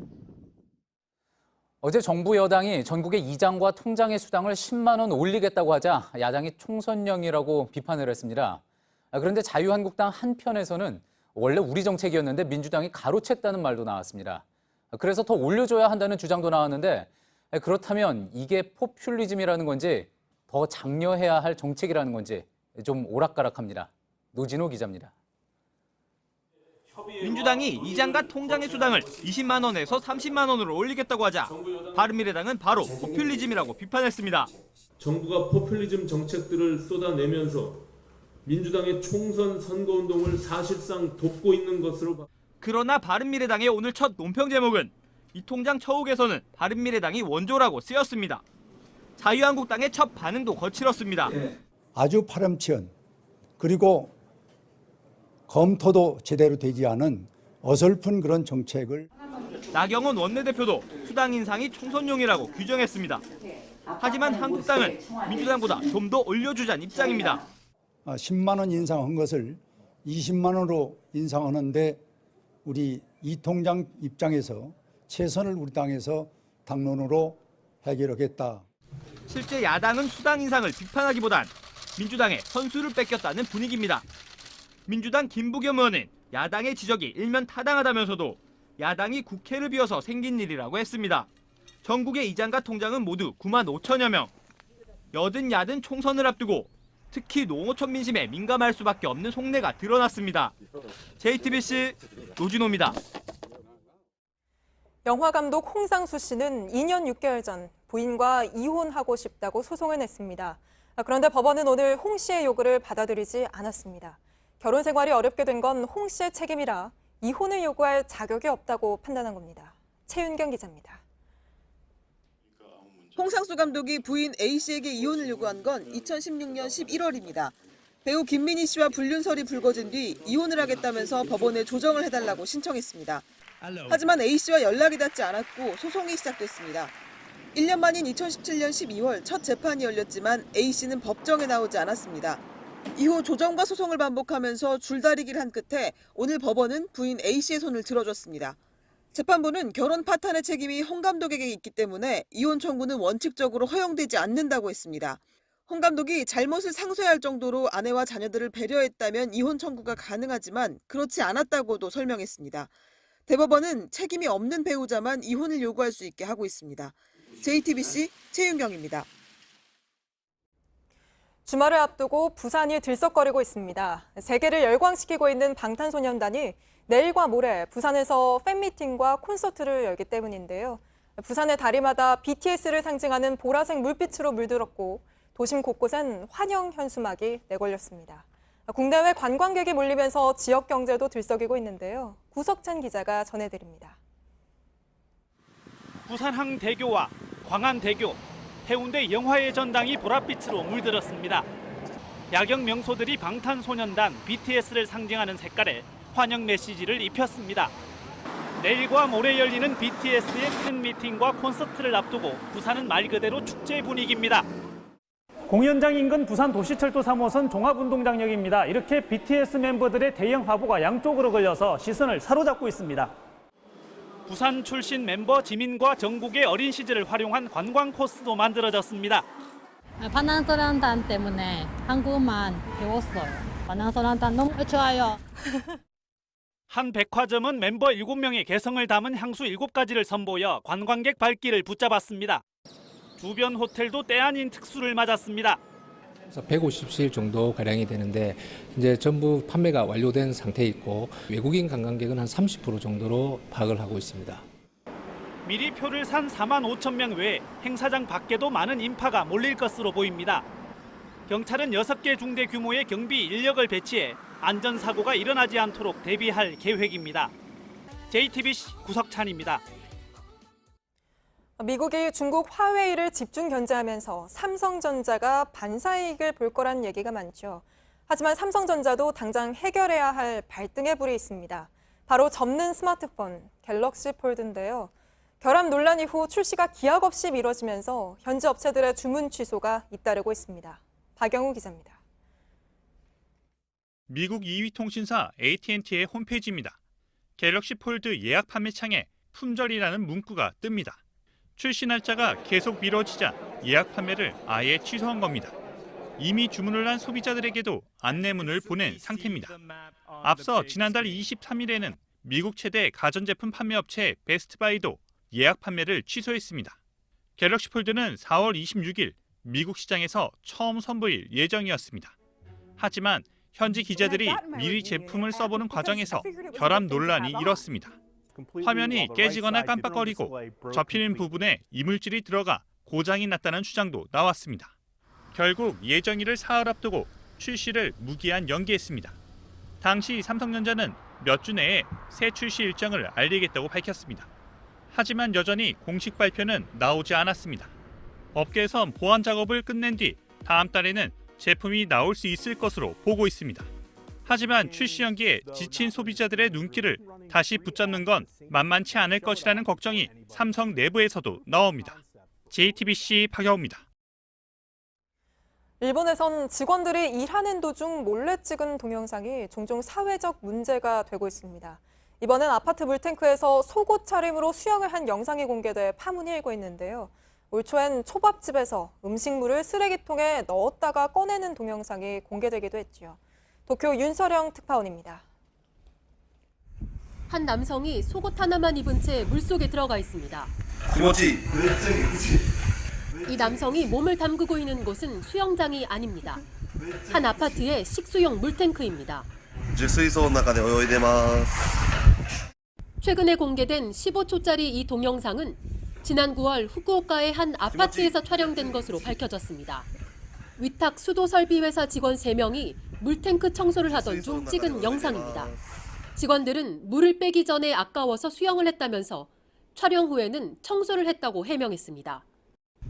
어제 정부 여당이 전국의 이장과 통장의 수당을 10만 원 올리겠다고 하자 야당이 총선령이라고 비판을 했습니다. 그런데 자유한국당 한편에서는 원래 우리 정책이었는데 민주당이 가로챘다는 말도 나왔습니다. 그래서 더 올려줘야 한다는 주장도 나왔는데 그렇다면 이게 포퓰리즘이라는 건지 더 장려해야 할 정책이라는 건지 좀 오락가락합니다. 노진호 기자입니다. 민주당이 이장과 통장의 수당을 20만 원에서 30만 원으로 올리겠다고 하자 바른미래당은 바로 포퓰리즘이라고 비판했습니다. 정부가 포퓰리즘 정책들을 쏟아내면서 민주당의 총선 선거운동을 사실상 돕고 있는 것으로. 그러나 바른미래당의 오늘 첫 논평 제목은 이 통장 처우 개선은 바른미래당이 원조라고 쓰였습니다. 자유한국당의 첫 반응도 거칠었습니다. 아주 파렴치한 그리고 검토도 제대로 되지 않은 어설픈 그런 정책을. 나경원 원내대표도 수당 인상이 총선용이라고 규정했습니다. 하지만 한국당은 민주당보다 좀 더 올려주자는 입장입니다. 10만 원 인상한 것을 20만 원으로 인상하는데 우리 이 통장 입장에서 최선을 우리 당에서 당론으로 해결하겠다. 실제 야당은 수당 인상을 비판하기보단 민주당에 선수를 뺏겼다는 분위기입니다. 민주당 김부겸 의원은 야당의 지적이 일면 타당하다면서도 야당이 국회를 비워서 생긴 일이라고 했습니다. 전국의 이장과 통장은 모두 9만 5천여 명. 여든 야든 총선을 앞두고 특히 농어촌 민심에 민감할 수밖에 없는 속내가 드러났습니다. JTBC 노진호입니다. 영화감독 홍상수 씨는 2년 6개월 전 부인과 이혼하고 싶다고 소송을 냈습니다. 그런데 법원은 오늘 홍 씨의 요구를 받아들이지 않았습니다. 결혼 생활이 어렵게 된 건 홍 씨의 책임이라 이혼을 요구할 자격이 없다고 판단한 겁니다. 최윤경 기자입니다. 홍상수 감독이 부인 A 씨에게 이혼을 요구한 건 2016년 11월입니다. 배우 김민희 씨와 불륜설이 불거진 뒤 이혼을 하겠다면서 법원에 조정을 해달라고 신청했습니다. 하지만 A 씨와 연락이 닿지 않았고 소송이 시작됐습니다. 1년 만인 2017년 12월 첫 재판이 열렸지만 A 씨는 법정에 나오지 않았습니다. 이후 조정과 소송을 반복하면서 줄다리기를 한 끝에 오늘 법원은 부인 A 씨의 손을 들어줬습니다. 재판부는 결혼 파탄의 책임이 홍 감독에게 있기 때문에 이혼 청구는 원칙적으로 허용되지 않는다고 했습니다. 홍 감독이 잘못을 상쇄할 정도로 아내와 자녀들을 배려했다면 이혼 청구가 가능하지만 그렇지 않았다고도 설명했습니다. 대법원은 책임이 없는 배우자만 이혼을 요구할 수 있게 하고 있습니다. JTBC 최윤경입니다. 주말을 앞두고 부산이 들썩거리고 있습니다. 세계를 열광시키고 있는 방탄소년단이 내일과 모레 부산에서 팬미팅과 콘서트를 열기 때문인데요. 부산의 다리마다 BTS를 상징하는 보라색 물빛으로 물들었고 도심 곳곳엔 환영 현수막이 내걸렸습니다. 국내외 관광객이 몰리면서 지역 경제도 들썩이고 있는데요. 구석찬 기자가 전해드립니다. 부산항대교와 광안대교, 해운대 영화의 전당이 보랏빛으로 물들었습니다. 야경 명소들이 방탄소년단 BTS를 상징하는 색깔에 환영 메시지를 입혔습니다. 내일과 모레 열리는 BTS의 팬 미팅과 콘서트를 앞두고 부산은 말 그대로 축제 분위기입니다. 공연장 인근 부산 도시철도 3호선 종합운동장역입니다. 이렇게 BTS 멤버들의 대형 화보가 양쪽으로 걸려서 시선을 사로잡고 있습니다. 부산 출신 멤버 지민과 정국의 어린 시절을 활용한 관광 코스도 만들어졌습니다. 방탄소년단 때문에 한국만 배웠어요. 방탄소년단 너무 좋아요. 한 백화점은 멤버 7명의 개성을 담은 향수 7가지를 선보여 관광객 발길을 붙잡았습니다. 주변 호텔도 때 아닌 특수를 맞았습니다. 150실 정도 가량이 되는데 이제 전부 판매가 완료된 상태에 있고 외국인 관광객은 한 30% 정도로 파악을 하고 있습니다. 미리 표를 산 4만 5천 명 외에 행사장 밖에도 많은 인파가 몰릴 것으로 보입니다. 경찰은 6개 중대 규모의 경비 인력을 배치해 안전사고가 일어나지 않도록 대비할 계획입니다. JTBC 구석찬입니다. 미국이 중국 화웨이를 집중 견제하면서 삼성전자가 반사이익을 볼 거란 얘기가 많죠. 하지만 삼성전자도 당장 해결해야 할 발등의 불이 있습니다. 바로 접는 스마트폰, 갤럭시 폴드인데요. 결함 논란 이후 출시가 기약 없이 미뤄지면서 현지 업체들의 주문 취소가 잇따르고 있습니다. 박영우 기자입니다. 미국 2위 통신사 AT&T의 홈페이지입니다. 갤럭시 폴드 예약 판매 창에 품절이라는 문구가 뜹니다. 출시 날짜가 계속 미뤄지자 예약 판매를 아예 취소한 겁니다. 이미 주문을 한 소비자들에게도 안내문을 보낸 상태입니다. 앞서 지난달 23일에는 미국 최대 가전제품 판매업체 베스트바이도 예약 판매를 취소했습니다. 갤럭시 폴드는 4월 26일 미국 시장에서 처음 선보일 예정이었습니다. 하지만 현지 기자들이 미리 제품을 써보는 과정에서 결함 논란이 일었습니다. 화면이 깨지거나 깜빡거리고 접히는 부분에 이물질이 들어가 고장이 났다는 주장도 나왔습니다. 결국 예정일을 사흘 앞두고 출시를 무기한 연기했습니다. 당시 삼성전자는 몇 주 내에 새 출시 일정을 알리겠다고 밝혔습니다. 하지만 여전히 공식 발표는 나오지 않았습니다. 업계에선 보안 작업을 끝낸 뒤 다음 달에는 제품이 나올 수 있을 것으로 보고 있습니다. 하지만 출시 연기에 지친 소비자들의 눈길을 다시 붙잡는 건 만만치 않을 것이라는 걱정이 삼성 내부에서도 나옵니다. JTBC 박여우입니다. 일본에선 직원들이 일하는 도중 몰래 찍은 동영상이 종종 사회적 문제가 되고 있습니다. 이번엔 아파트 물탱크에서 속옷 차림으로 수영을 한 영상이 공개돼 파문이 일고 있는데요. 올 초엔 초밥집에서 음식물을 쓰레기통에 넣었다가 꺼내는 동영상이 공개되기도 했죠. 도쿄 윤서령 특파원입니다. 한 남성이 속옷 하나만 입은 채 물속에 들어가 있습니다. 이 남성이 몸을 담그고 있는 곳은 수영장이 아닙니다. 한 아파트의 식수용 물탱크입니다. 최근에 공개된 15초짜리 이 동영상은 지난 9월 후쿠오카의 한 아파트에서 촬영된 것으로 밝혀졌습니다. 위탁 수도 설비 회사 직원 3명이 물탱크 청소를 하던 중 찍은 영상입니다. 직원들은 물을 빼기 전에 아까워서 수영을 했다면서 촬영 후에는 청소를 했다고 해명했습니다.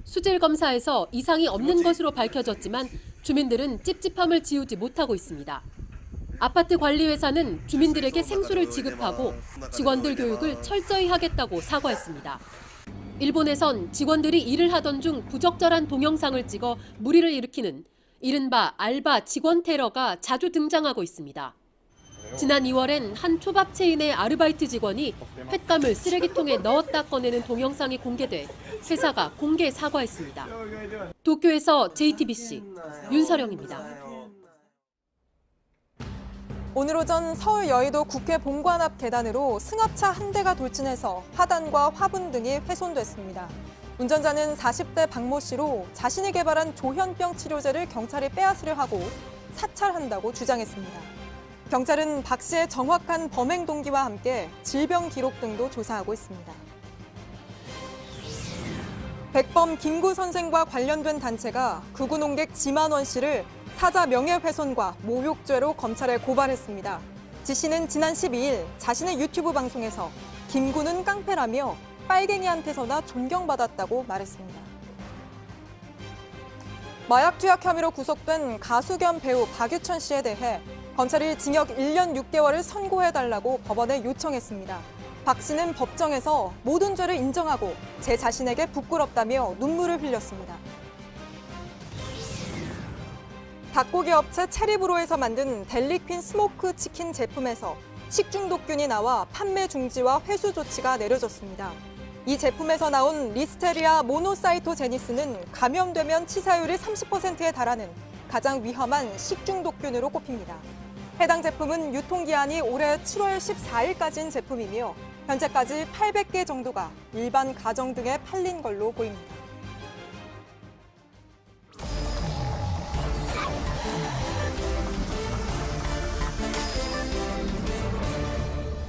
수질 검사에서 이상이 없는 것으로 밝혀졌지만 주민들은 찝찝함을 지우지 못하고 있습니다. 아파트 관리회사는 주민들에게 생수를 지급하고 직원들 교육을 철저히 하겠다고 사과했습니다. 일본에선 직원들이 일을 하던 중 부적절한 동영상을 찍어 물의를 일으키는 이른바 알바 직원 테러가 자주 등장하고 있습니다. 지난 2월엔 한 초밥 체인의 아르바이트 직원이 횟감을 쓰레기통에 넣었다 꺼내는 동영상이 공개돼 회사가 공개 사과했습니다. 도쿄에서 JTBC 윤서령입니다. 오늘 오전 서울 여의도 국회 본관 앞 계단으로 승합차 한 대가 돌진해서 화단과 화분 등이 훼손됐습니다. 운전자는 40대 박모 씨로 자신이 개발한 조현병 치료제를 경찰이 빼앗으려 하고 사찰한다고 주장했습니다. 경찰은 박 씨의 정확한 범행 동기와 함께 질병 기록 등도 조사하고 있습니다. 백범 김구 선생과 관련된 단체가 구구 농객 지만원 씨를 사자 명예훼손과 모욕죄로 검찰에 고발했습니다. 지 씨는 지난 12일 자신의 유튜브 방송에서 김구는 깡패라며 빨갱이한테서나 존경받았다고 말했습니다. 마약 투약 혐의로 구속된 가수 겸 배우 박유천 씨에 대해 검찰이 징역 1년 6개월을 선고해달라고 법원에 요청했습니다. 박 씨는 법정에서 모든 죄를 인정하고 제 자신에게 부끄럽다며 눈물을 흘렸습니다. 닭고기 업체 체리브로에서 만든 델리퀸 스모크 치킨 제품에서 식중독균이 나와 판매 중지와 회수 조치가 내려졌습니다. 이 제품에서 나온 리스테리아 모노사이토제니스는 감염되면 치사율이 30%에 달하는 가장 위험한 식중독균으로 꼽힙니다. 해당 제품은 유통기한이 올해 7월 14일까지인 제품이며 현재까지 800개 정도가 일반 가정 등에 팔린 걸로 보입니다.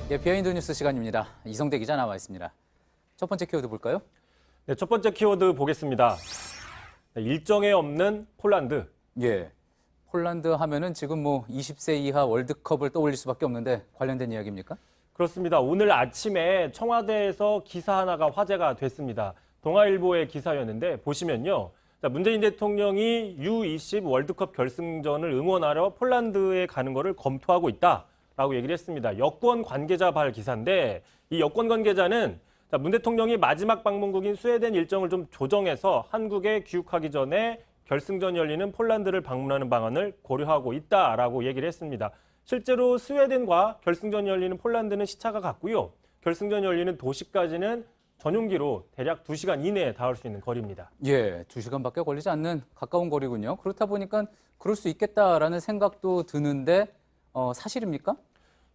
예, 비하인드 뉴스 시간입니다. 이성대 기자 나와 있습니다. 첫 번째 키워드 볼까요? 네, 첫 번째 키워드 보겠습니다. 일정에 없는 폴란드. 예, 폴란드 하면은 지금 뭐 20세 이하 월드컵을 떠올릴 수밖에 없는데 관련된 이야기입니까? 그렇습니다. 오늘 아침에 청와대에서 기사 하나가 화제가 됐습니다. 동아일보의 기사였는데 보시면요. 문재인 대통령이 U20 월드컵 결승전을 응원하러 폴란드에 가는 것을 검토하고 있다라고 얘기를 했습니다. 여권 관계자 발 기사인데 이 여권 관계자는 문 대통령이 마지막 방문국인 스웨덴 일정을 좀 조정해서 한국에 귀국하기 전에 결승전 열리는 폴란드를 방문하는 방안을 고려하고 있다라고 얘기를 했습니다. 실제로 스웨덴과 결승전 열리는 폴란드는 시차가 같고요. 결승전 열리는 도시까지는 전용기로 대략 2시간 이내에 닿을 수 있는 거리입니다. 예, 2시간밖에 걸리지 않는 가까운 거리군요. 그렇다 보니까 그럴 수 있겠다라는 생각도 드는데 사실입니까?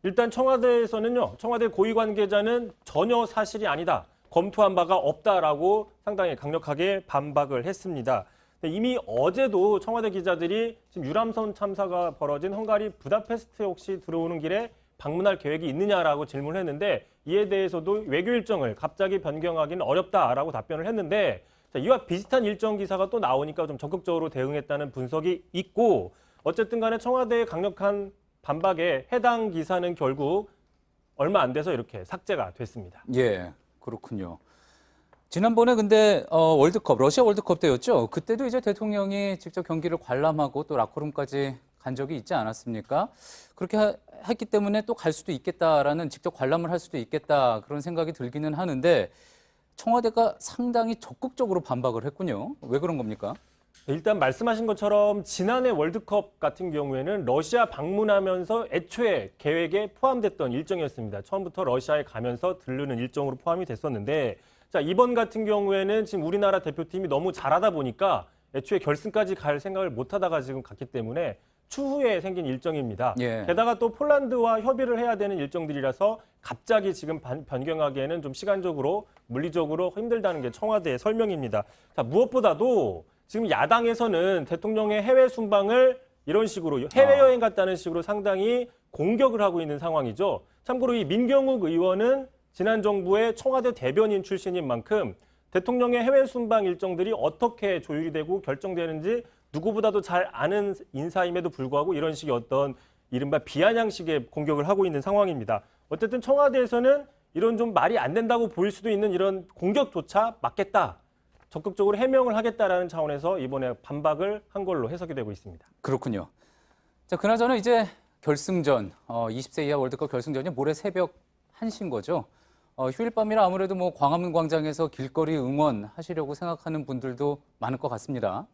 일단 청와대에서는요. 청와대 고위 관계자는 전혀 사실이 아니다. 검토한 바가 없다라고 상당히 강력하게 반박을 했습니다. 이미 어제도 청와대 기자들이 지금 유람선 참사가 벌어진 헝가리 부다페스트에 혹시 들어오는 길에 방문할 계획이 있느냐라고 질문을 했는데 이에 대해서도 외교 일정을 갑자기 변경하기는 어렵다라고 답변을 했는데 이와 비슷한 일정 기사가 또 나오니까 좀 적극적으로 대응했다는 분석이 있고 어쨌든 간에 청와대의 강력한 반박에 해당 기사는 결국 얼마 안 돼서 이렇게 삭제가 됐습니다. 예, 그렇군요. 지난번에 근데 월드컵, 러시아 월드컵 때였죠. 그때도 이제 대통령이 직접 경기를 관람하고 또 라커룸까지 간 적이 있지 않았습니까? 그렇게 했기 때문에 또 갈 수도 있겠다라는 직접 관람을 할 수도 있겠다 그런 생각이 들기는 하는데 청와대가 상당히 적극적으로 반박을 했군요. 왜 그런 겁니까? 일단 말씀하신 것처럼 지난해 월드컵 같은 경우에는 러시아 방문하면서 애초에 계획에 포함됐던 일정이었습니다. 처음부터 러시아에 가면서 들르는 일정으로 포함이 됐었는데 자, 이번 같은 경우에는 지금 우리나라 대표팀이 너무 잘하다 보니까 애초에 결승까지 갈 생각을 못 하다가 지금 갔기 때문에 추후에 생긴 일정입니다. 예. 게다가 또 폴란드와 협의를 해야 되는 일정들이라서 갑자기 지금 변경하기에는 좀 시간적으로 물리적으로 힘들다는 게 청와대의 설명입니다. 자, 무엇보다도 지금 야당에서는 대통령의 해외 순방을 이런 식으로 해외여행 갔다는 식으로 상당히 공격을 하고 있는 상황이죠. 참고로 이 민경욱 의원은 지난 정부의 청와대 대변인 출신인 만큼 대통령의 해외 순방 일정들이 어떻게 조율이 되고 결정되는지 누구보다도 잘 아는 인사임에도 불구하고 이런 식의 어떤 이른바 비아냥식의 공격을 하고 있는 상황입니다. 어쨌든 청와대에서는 이런 좀 말이 안 된다고 보일 수도 있는 이런 공격조차 막겠다. 적극적으로 해명을 하겠다라는 차원에서 이번에 반박을 한 걸로 해석이 되고 있습니다. 그렇군요. 자, 그나저나 이제 결승전, 20세 이하 월드컵 결승전이 모레 새벽 1시인 거죠. 휴일 밤이라 아무래도 뭐 광화문 광장에서 길거리 응원하시려고 생각하는 분들도 많을 것 같습니다.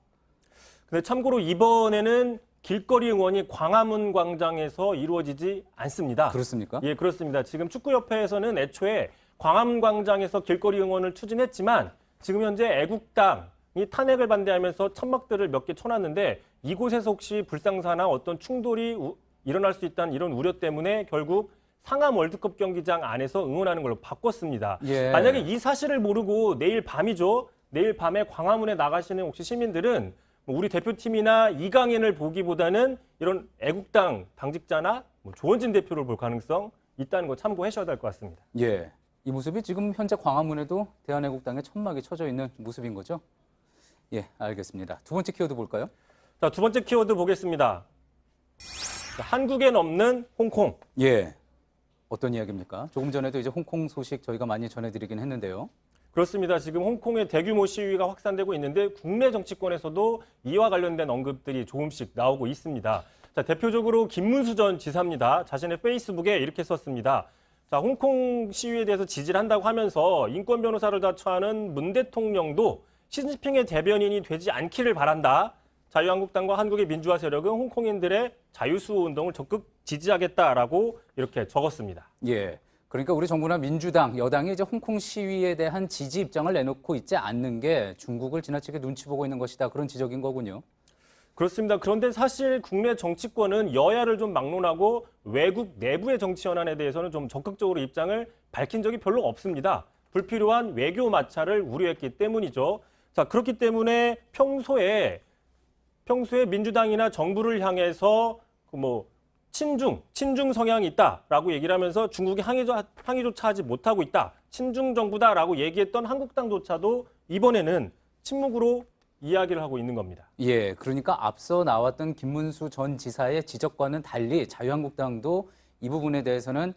근데 참고로 이번에는 길거리 응원이 광화문 광장에서 이루어지지 않습니다. 그렇습니까? 예, 그렇습니다. 지금 축구협회에서는 애초에 광화문 광장에서 길거리 응원을 추진했지만 지금 현재 애국당이 탄핵을 반대하면서 천막들을 몇 개 쳐놨는데 이곳에서 혹시 불상사나 어떤 충돌이 일어날 수 있다는 이런 우려 때문에 결국 상암 월드컵 경기장 안에서 응원하는 걸로 바꿨습니다. 예. 만약에 이 사실을 모르고 내일 밤이죠. 내일 밤에 광화문에 나가시는 혹시 시민들은 우리 대표팀이나 이강인을 보기보다는 이런 애국당 당직자나 조원진 대표를 볼 가능성 있다는 거 참고하셔야 될 것 같습니다. 예, 이 모습이 지금 현재 광화문에도 대한애국당의 천막이 쳐져 있는 모습인 거죠? 예, 알겠습니다. 두 번째 키워드 볼까요? 자, 두 번째 키워드 보겠습니다. 자, 한국엔 없는 홍콩. 예, 어떤 이야기입니까? 조금 전에도 이제 홍콩 소식 저희가 많이 전해드리긴 했는데요. 그렇습니다. 지금 홍콩의 대규모 시위가 확산되고 있는데 국내 정치권에서도 이와 관련된 언급들이 조금씩 나오고 있습니다. 자, 대표적으로 김문수 전 지사입니다. 자신의 페이스북에 이렇게 썼습니다. 자, 홍콩 시위에 대해서 지지를 한다고 하면서 인권 변호사를 자처하는 문 대통령도 시진핑의 대변인이 되지 않기를 바란다. 자유한국당과 한국의 민주화 세력은 홍콩인들의 자유수호 운동을 적극 지지하겠다라고 이렇게 적었습니다. 예. 그러니까 우리 정부나 민주당, 여당이 이제 홍콩 시위에 대한 지지 입장을 내놓고 있지 않는 게 중국을 지나치게 눈치 보고 있는 것이다. 그런 지적인 거군요. 그렇습니다. 그런데 사실 국내 정치권은 여야를 좀 막론하고 외국 내부의 정치 현안에 대해서는 좀 적극적으로 입장을 밝힌 적이 별로 없습니다. 불필요한 외교 마찰을 우려했기 때문이죠. 자, 그렇기 때문에 평소에 민주당이나 정부를 향해서 친중 성향이 있다라고 얘기를 하면서 중국이 항의조차 하지 못하고 있다. 친중 정부다라고 얘기했던 한국당조차도 이번에는 침묵으로 이야기를 하고 있는 겁니다. 예, 그러니까 앞서 나왔던 김문수 전 지사의 지적과는 달리 자유한국당도 이 부분에 대해서는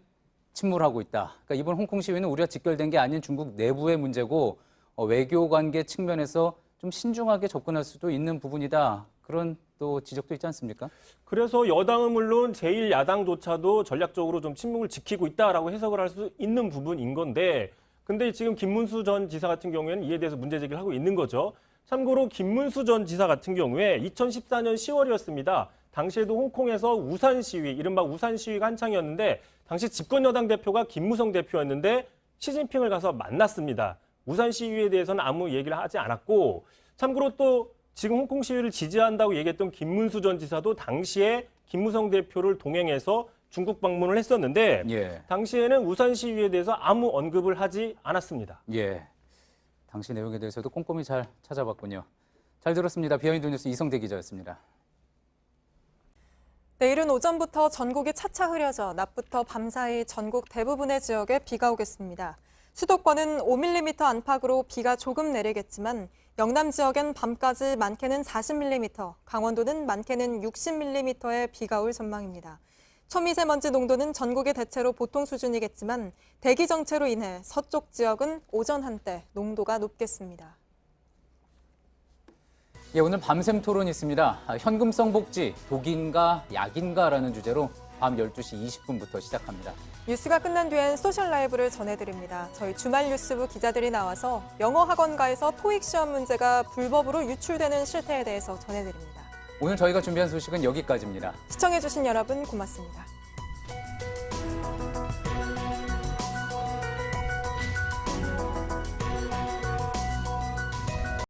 침묵하고 있다. 그러니까 이번 홍콩 시위는 우리가 직결된 게 아닌 중국 내부의 문제고 외교 관계 측면에서 좀 신중하게 접근할 수도 있는 부분이다. 그런 또 지적도 있지 않습니까? 그래서 여당은 물론 제1야당조차도 전략적으로 좀 침묵을 지키고 있다라고 해석을 할 수 있는 부분인 건데 근데 지금 김문수 전 지사 같은 경우에는 이에 대해서 문제 제기를 하고 있는 거죠. 참고로 김문수 전 지사 같은 경우에 2014년 10월이었습니다. 당시에도 홍콩에서 우산 시위, 이른바 우산 시위가 한창이었는데 당시 집권여당 대표가 김무성 대표였는데 시진핑을 가서 만났습니다. 우산 시위에 대해서는 아무 얘기를 하지 않았고 참고로 또 지금 홍콩 시위를 지지한다고 얘기했던 김문수 전 지사도 당시에 김무성 대표를 동행해서 중국 방문을 했었는데 예. 당시에는 우산 시위에 대해서 아무 언급을 하지 않았습니다. 예, 당시 내용에 대해서도 꼼꼼히 잘 찾아봤군요. 잘 들었습니다. 비하인드 뉴스 이성대 기자였습니다. 내일은 오전부터 전국이 차차 흐려져 낮부터 밤사이 전국 대부분의 지역에 비가 오겠습니다. 수도권은 5mm 안팎으로 비가 조금 내리겠지만 영남 지역엔 밤까지 많게는 40mm, 강원도는 많게는 60mm의 비가 올 전망입니다. 초미세먼지 농도는 전국이 대체로 보통 수준이겠지만 대기 정체로 인해 서쪽 지역은 오전 한때 농도가 높겠습니다. 예, 오늘 밤샘 토론이 있습니다. 현금성 복지, 독인가 약인가라는 주제로 밤 12시 20분부터 시작합니다. 뉴스가 끝난 뒤엔 소셜 라이브를 전해드립니다. 저희 주말 뉴스부 기자들이 나와서 영어 학원가에서 토익 시험 문제가 불법으로 유출되는 실태에 대해서 전해드립니다. 오늘 저희가 준비한 소식은 여기까지입니다. 시청해주신 여러분 고맙습니다.